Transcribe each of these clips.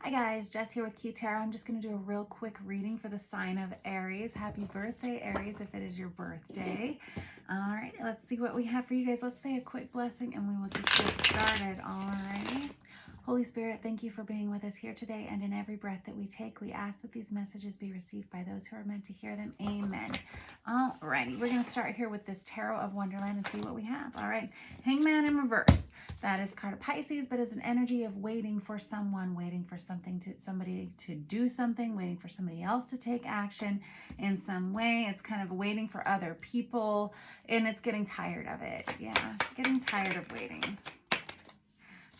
Hi guys, Jess here with Q Tarot. I'm just going to do a real quick reading for the sign of Aries. Happy birthday, Aries, if it is your birthday. All right, let's see what we have for you guys. Let's say a quick blessing and we will just get started. All righty. Holy Spirit, thank you for being with us here today, and in every breath that we take, we ask that these messages be received by those who are meant to hear them. Amen. All righty, we're going to start here with this Tarot of Wonderland and see what we have. All right, Hangman in reverse. That is card of Pisces, but is an energy of waiting for someone, waiting for somebody to do something, waiting for somebody else to take action in some way. It's kind of waiting for other people, and it's getting tired of it. Yeah, getting tired of waiting.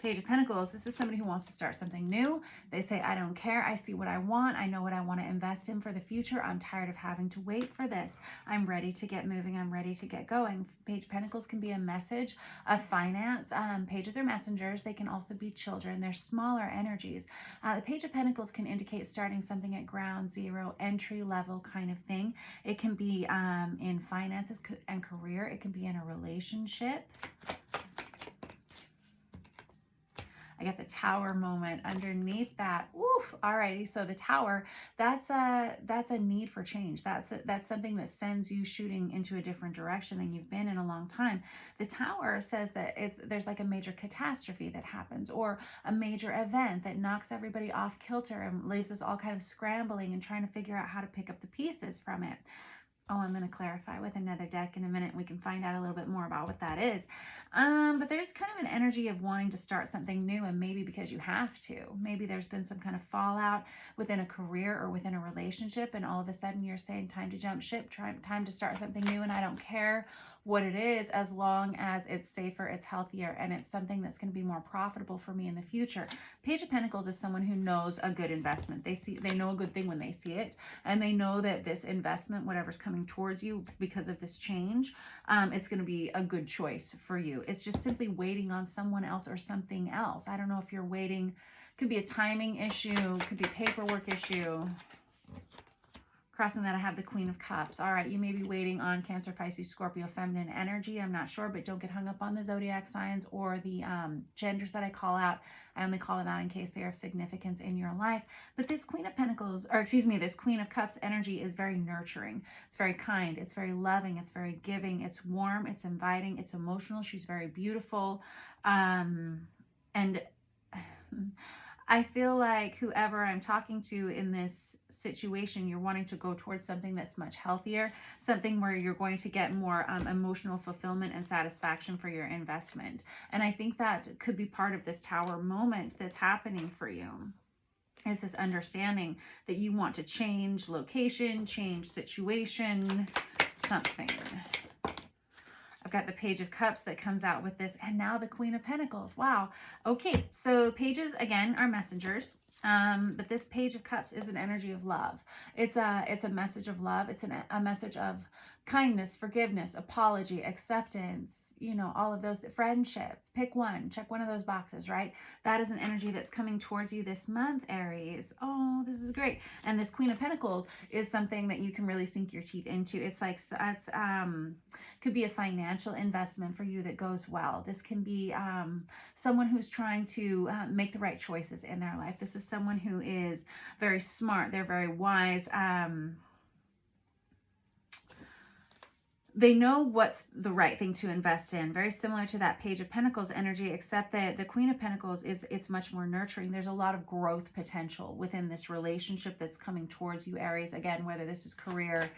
Page of Pentacles, this is somebody who wants to start something new. They say, I don't care. I see what I want. I know what I want to invest in for the future. I'm tired of having to wait for this. I'm ready to get moving. I'm ready to get going. Page of Pentacles can be a message of finance. Pages are messengers. They can also be children. They're smaller energies. The Page of Pentacles can indicate starting something at ground zero, entry level kind of thing. It can be in finances and career. It can be in a relationship. I get the Tower moment underneath that. Oof. Alrighty. So the Tower, that's a need for change. That's something that sends you shooting into a different direction than you've been in a long time. The Tower says that there's like a major catastrophe that happens, or a major event that knocks everybody off kilter and leaves us all kind of scrambling and trying to figure out how to pick up the pieces from it. Oh, I'm going to clarify with another deck in a minute. We can find out a little bit more about what that is. But there's kind of an energy of wanting to start something new, and maybe because you have to. Maybe there's been some kind of fallout within a career or within a relationship, and all of a sudden you're saying, time to jump ship, time to start something new, and I don't care what it is as long as it's safer, it's healthier, and it's something that's going to be more profitable for me in the future. Page of Pentacles is someone who knows a good investment. They know a good thing when they see it, and they know that this investment, whatever's coming towards you because of this change, it's going to be a good choice for you. It's just simply waiting on someone else or something else. I don't know if you're waiting. Could be a timing issue, could be a paperwork issue. Crossing that, I have the Queen of Cups. All right, you may be waiting on Cancer, Pisces, Scorpio, feminine energy. I'm not sure, but don't get hung up on the zodiac signs or the genders that I call out. I only call them out in case they are of significance in your life. But this Queen of Pentacles, or excuse me, this Queen of Cups energy is very nurturing. It's very kind. It's very loving. It's very giving. It's warm. It's inviting. It's emotional. She's very beautiful. And I feel like whoever I'm talking to in this situation, you're wanting to go towards something that's much healthier, something where you're going to get more emotional fulfillment and satisfaction for your investment. And I think that could be part of this Tower moment that's happening for you, is this understanding that you want to change location, change situation, something. I've got the Page of Cups that comes out with this, and now the Queen of Pentacles. Wow. Okay, so pages, again, are messengers. But this Page of Cups is an energy of love. It's a message of love. It's a message of kindness, forgiveness, apology, acceptance, you know, all of those, friendship. Pick one, check one of those boxes, right? That is an energy that's coming towards you this month, Aries. Oh, this is great. And this Queen of Pentacles is something that you can really sink your teeth into. It's like, could be a financial investment for you that goes well. This can be someone who's trying to make the right choices in their life. This is someone who is very smart. They're very wise. They know what's the right thing to invest in. Very similar to that Page of Pentacles energy, except that the Queen of Pentacles it's much more nurturing. There's a lot of growth potential within this relationship that's coming towards you, Aries. Again, whether this is career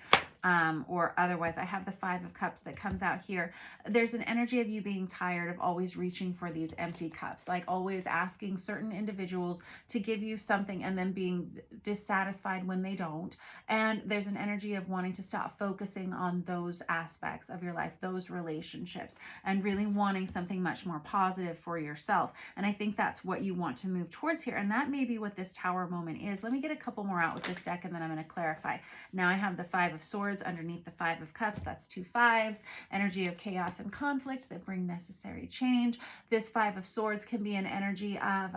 or otherwise. I have the Five of Cups that comes out here. There's an energy of you being tired of always reaching for these empty cups, like always asking certain individuals to give you something and then being dissatisfied when they don't. And there's an energy of wanting to stop focusing on those aspects of your life, those relationships, and really wanting something much more positive for yourself. And I think that's what you want to move towards here. And that may be what this Tower moment is. Let me get a couple more out with this deck, and then I'm going to clarify. Now I have the Five of Swords underneath the Five of Cups. That's two fives, energy of chaos and conflict that bring necessary change. This Five of Swords can be an energy of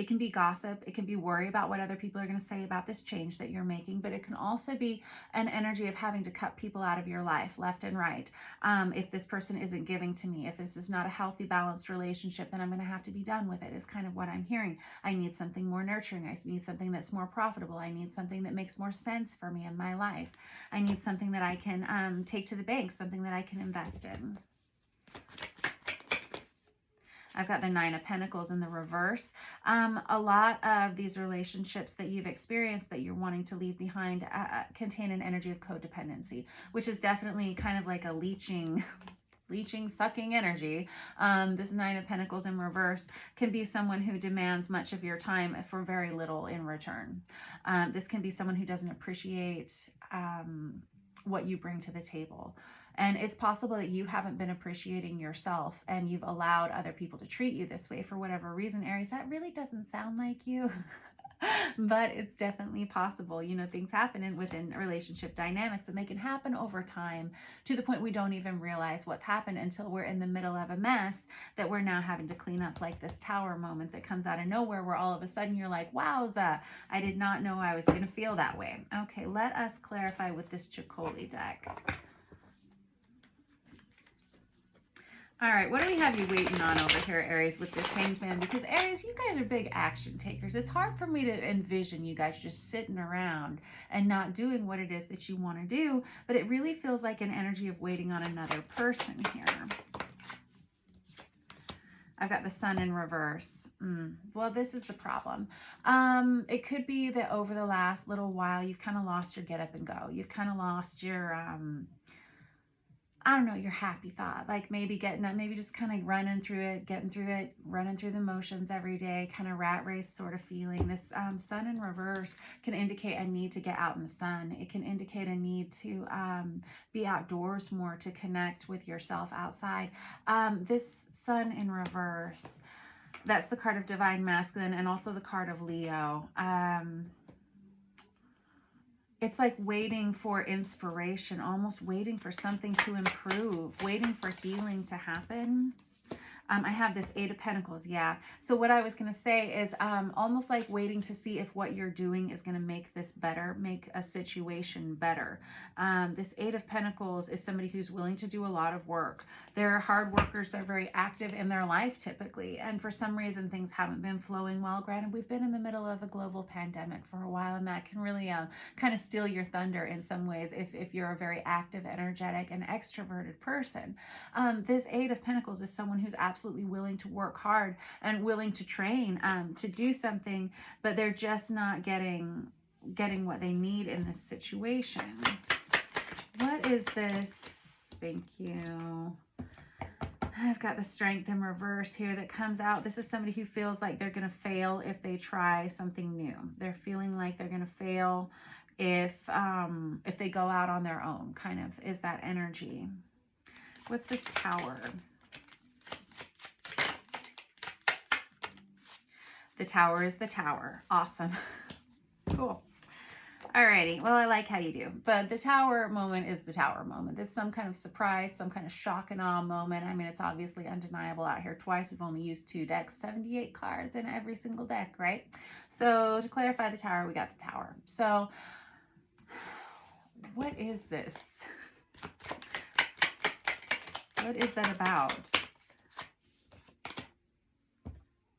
It can be gossip. It can be worry about what other people are going to say about this change that you're making, but it can also be an energy of having to cut people out of your life left and right. If this person isn't giving to me, if this is not a healthy, balanced relationship, then I'm going to have to be done with it, is kind of what I'm hearing. I need something more nurturing. I need something that's more profitable. I need something that makes more sense for me in my life. I need something that I can take to the bank, something that I can invest in. I've got the Nine of Pentacles in the reverse. A lot of these relationships that you've experienced that you're wanting to leave behind contain an energy of codependency, which is definitely kind of like a leeching, sucking energy. This Nine of Pentacles in reverse can be someone who demands much of your time for very little in return. This can be someone who doesn't appreciate what you bring to the table. And it's possible that you haven't been appreciating yourself and you've allowed other people to treat you this way for whatever reason, Aries. That really doesn't sound like you. But it's definitely possible. You know, things happen within relationship dynamics, and they can happen over time to the point we don't even realize what's happened until we're in the middle of a mess that we're now having to clean up, like this Tower moment that comes out of nowhere where all of a sudden you're like, wowza, I did not know I was going to feel that way. Okay, let us clarify with this Chicoli deck. All right, what do we have you waiting on over here, Aries, with this Hanged Man? Because, Aries, you guys are big action takers. It's hard for me to envision you guys just sitting around and not doing what it is that you want to do, but it really feels like an energy of waiting on another person here. I've got the Sun in reverse. Well, this is the problem. It could be that over the last little while, you've kind of lost your get up and go. You've kind of lost your... I don't know, your happy thought, like maybe getting up, maybe just kind of running through it, running through the motions every day, kind of rat race sort of feeling. This Sun in reverse can indicate a need to get out in the sun. It can indicate a need to be outdoors more, to connect with yourself outside. This Sun in reverse, that's the card of Divine Masculine and also the card of Leo. It's like waiting for inspiration, almost waiting for something to improve, waiting for healing to happen. I have this Eight of Pentacles, yeah. So what I was going to say is almost like waiting to see if what you're doing is going to make this better, make a situation better. This Eight of Pentacles is somebody who's willing to do a lot of work. They're hard workers. They're very active in their life typically. And for some reason, things haven't been flowing well. Granted, we've been in the middle of a global pandemic for a while, and that can really kind of steal your thunder in some ways if you're a very active, energetic, and extroverted person. This Eight of Pentacles is someone who's absolutely willing to work hard and willing to train to do something, but they're just not getting what they need in this situation. What is this? Thank you. I've got the Strength in reverse here that comes out. This is somebody who feels like they're going to fail if they try something new. They're feeling like they're going to fail if they go out on their own, kind of is that energy. What's this Tower? The Tower is the Tower. Awesome. Cool. Alrighty. Well, I like how you do. But the Tower moment is the Tower moment. This is some kind of surprise, some kind of shock and awe moment. I mean, it's obviously undeniable out here twice. We've only used 2 decks, 78 cards in every single deck, right? So to clarify the Tower, we got the Tower. So what is this? What is that about?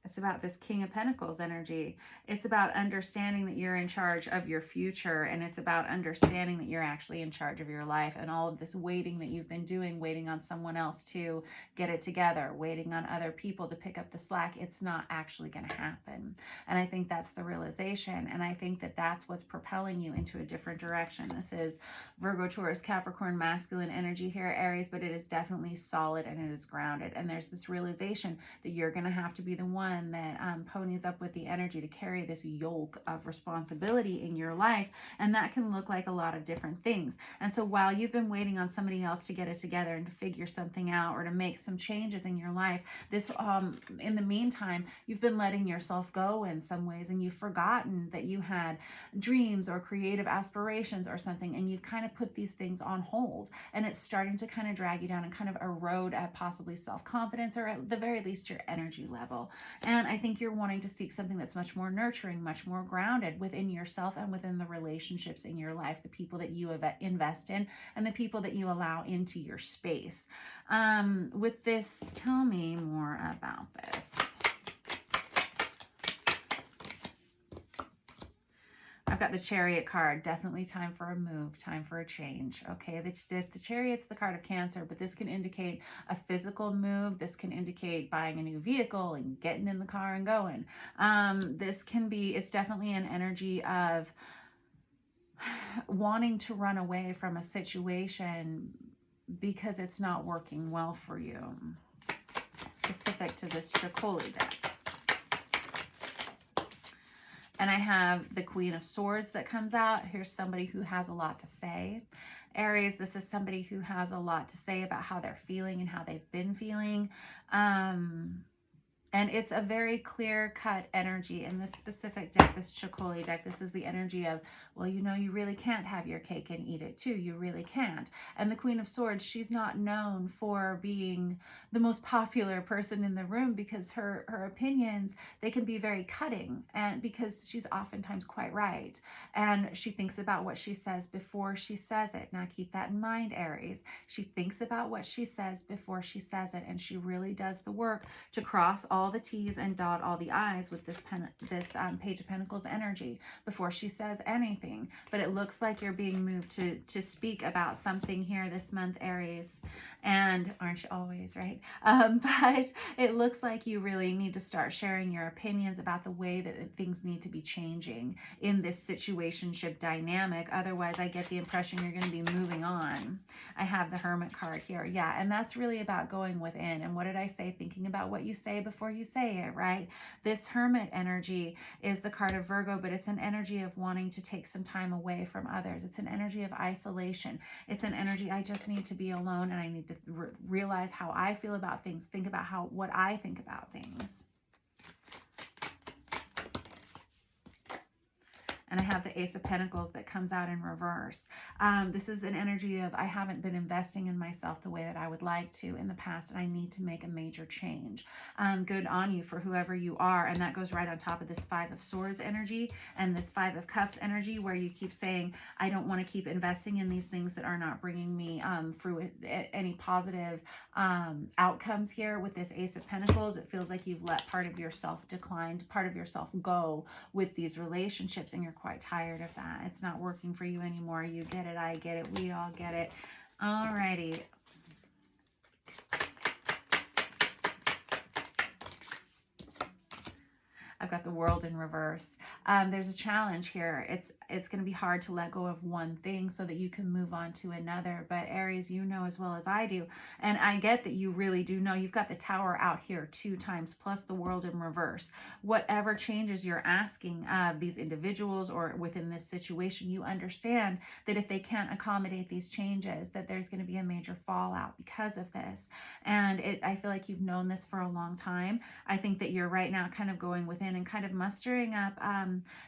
It's about this King of Pentacles energy. It's about understanding that you're in charge of your future, and it's about understanding that you're actually in charge of your life, and all of this waiting that you've been doing, waiting on someone else to get it together, waiting on other people to pick up the slack, it's not actually going to happen. And I think that's the realization, and I think that that's what's propelling you into a different direction. This is Virgo, Taurus, Capricorn, masculine energy here, Aries, but it is definitely solid and it is grounded, and there's this realization that you're going to have to be the one that ponies up with the energy to carry this yoke of responsibility in your life, and that can look like a lot of different things. And so while you've been waiting on somebody else to get it together and to figure something out or to make some changes in your life, this in the meantime, you've been letting yourself go in some ways, and you've forgotten that you had dreams or creative aspirations or something, and you've kind of put these things on hold, and it's starting to kind of drag you down and kind of erode at possibly self-confidence, or at the very least your energy level. And I think you're wanting to seek something that's much more nurturing, much more grounded within yourself and within the relationships in your life, the people that you invest in and the people that you allow into your space. With this, tell me more about this. I've got the Chariot card. Definitely time for a move, time for a change. Okay, the Chariot's the card of Cancer, but this can indicate a physical move. This can indicate buying a new vehicle and getting in the car and going. This can be, it's definitely an energy of wanting to run away from a situation because it's not working well for you. Specific to this Tricoli deck. And I have the Queen of Swords that comes out. Here's somebody who has a lot to say. Aries, this is somebody who has a lot to say about how they're feeling and how they've been feeling. And it's a very clear-cut energy in this specific deck, this Tricoli deck. This is the energy of, well, you know, you really can't have your cake and eat it too. You really can't. And the Queen of Swords, she's not known for being the most popular person in the room because her opinions, they can be very cutting, and because she's oftentimes quite right. And she thinks about what she says before she says it. Now keep that in mind, Aries. She thinks about what she says before she says it, and she really does the work to cross all the T's and dot all the I's with this Page of Pentacles energy before she says anything. But it looks like you're being moved to speak about something here this month, Aries. And aren't you always, right? But it looks like you really need to start sharing your opinions about the way that things need to be changing in this situationship dynamic. Otherwise, I get the impression you're going to be moving on. I have the Hermit card here. Yeah, and that's really about going within. And what did I say? Thinking about what you say before you say it, right? This Hermit energy is the card of Virgo, but it's an energy of wanting to take some time away from others. It's an energy of isolation. It's an energy, I just need to be alone and I need to realize how I feel about things, think about what I think about things. And I have the Ace of Pentacles that comes out in reverse. This is an energy of I haven't been investing in myself the way that I would like to in the past, and I need to make a major change. Good on you for whoever you are. And that goes right on top of this Five of Swords energy and this Five of Cups energy, where you keep saying, I don't want to keep investing in these things that are not bringing me any positive outcomes here. With this Ace of Pentacles, it feels like you've let part of yourself decline, part of yourself go with these relationships, and you're quite tired of that. It's not working for you anymore. You get it. I get it. We all get it. Alrighty. I've got the World in reverse. There's a challenge here. It's going to be hard to let go of one thing so that you can move on to another. But Aries, you know as well as I do, and I get that you really do know. You've got the Tower out here 2 times, plus the World in reverse. Whatever changes you're asking of these individuals or within this situation, you understand that if they can't accommodate these changes, that there's going to be a major fallout because of this. And I feel like you've known this for a long time. I think that you're right now kind of going within and kind of mustering up,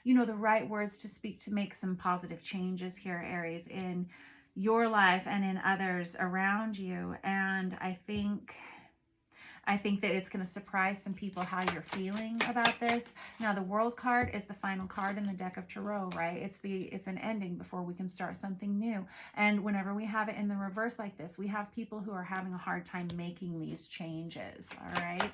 the right words to speak to make some positive changes here, Aries, in your life and in others around you. And I think that it's going to surprise some people how you're feeling about this. Now, the World card is the final card in the deck of Tarot, right? It's an ending before we can start something new. And whenever we have it in the reverse like this, we have people who are having a hard time making these changes, all right?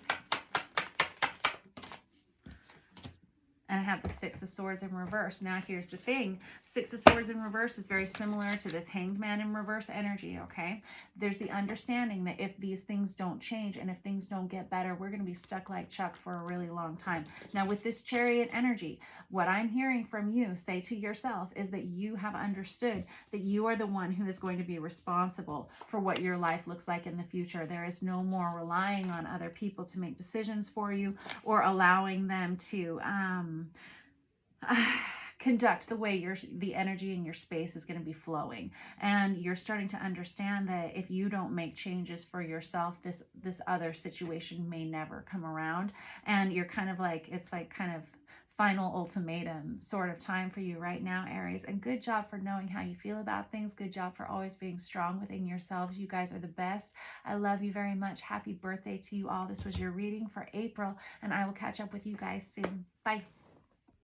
And I have the Six of Swords in reverse. Now, here's the thing. Six of Swords in reverse is very similar to this Hanged Man in reverse energy, okay? There's the understanding that if these things don't change and if things don't get better, we're going to be stuck like Chuck for a really long time. Now, with this Chariot energy, what I'm hearing from you say to yourself is that you have understood that you are the one who is going to be responsible for what your life looks like in the future. There is no more relying on other people to make decisions for you or allowing them to conduct the way the energy in your space is going to be flowing. And you're starting to understand that if you don't make changes for yourself, this other situation may never come around. And you're kind of like, it's like kind of final ultimatum sort of time for you right now, Aries. And good job for knowing how you feel about things. Good job for always being strong within yourselves. You guys are the best. I love you very much. Happy birthday to you all. This was your reading for April, and I will catch up with you guys soon. Bye.